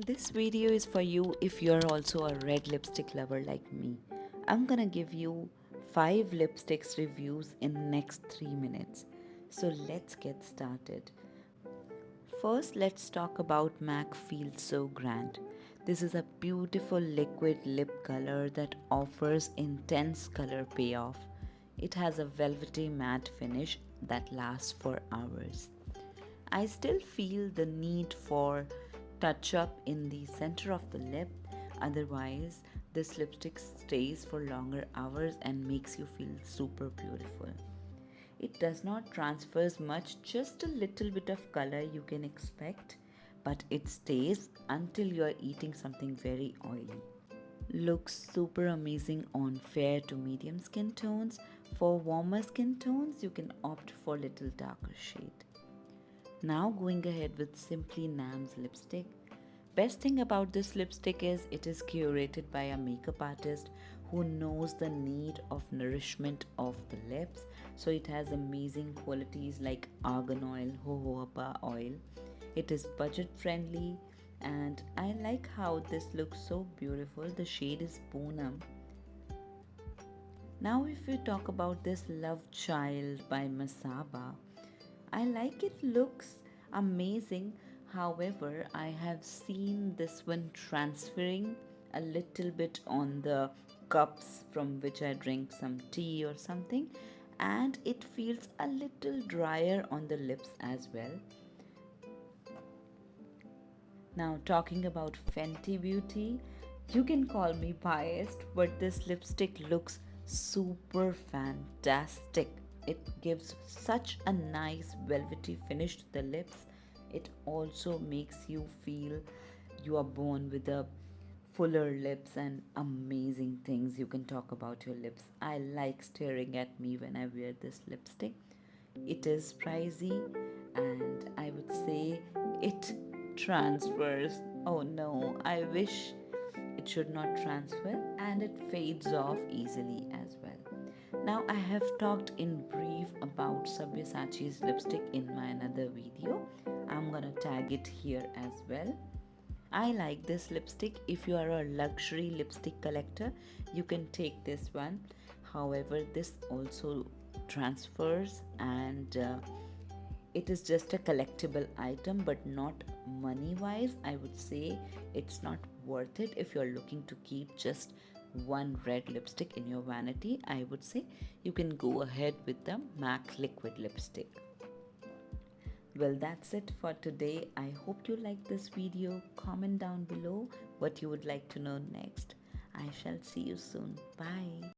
This video is for you if you're also a red lipstick lover like me. I'm gonna give you 5 lipsticks reviews in next 3 minutes. So let's get started. First, let's talk about M.A.C Feels So Grand. This is a beautiful liquid lip color that offers intense color payoff. It has a velvety matte finish that lasts for hours. I still feel the need for touch up in the center of the lip, otherwise, this lipstick stays for longer hours and makes you feel super beautiful. It does not transfer much, just a little bit of color you can expect, but it stays until you are eating something very oily. Looks super amazing on fair to medium skin tones. For warmer skin tones, you can opt for little darker shade. Now going ahead with Simply Nam's lipstick. Best thing about this lipstick is it is curated by a makeup artist who knows the need of nourishment of the lips. So it has amazing qualities like argan oil, jojoba oil. It is budget friendly and I like how this looks so beautiful. The shade is Poonam. Now if we talk about this Love Child by Masaba, I like it looks amazing. However, I have seen this one transferring a little bit on the cups from which I drink some tea or something, and it feels a little drier on the lips as well. Now, talking about Fenty Beauty, you can call me biased, but this lipstick looks super fantastic. It gives such a nice velvety finish to the lips. It also makes you feel you are born with a fuller lips and amazing things you can talk about your lips. I like staring at me when I wear this lipstick. It is pricey and I would say it transfers. Oh no, I wish it should not transfer and it fades off easily as well. Now I have talked in brief about Sabyasachi's lipstick in my another video. I'm gonna tag it here as well. I like this lipstick. If you are a luxury lipstick collector, you can take this one. However, this also transfers and it is just a collectible item but not money wise. I would say it's not worth it if you're looking to keep just one red lipstick in your vanity. I would say you can go ahead with the MAC liquid lipstick. Well, that's it for today. I hope you liked this video. Comment down below what you would like to know next. I shall see you soon. Bye.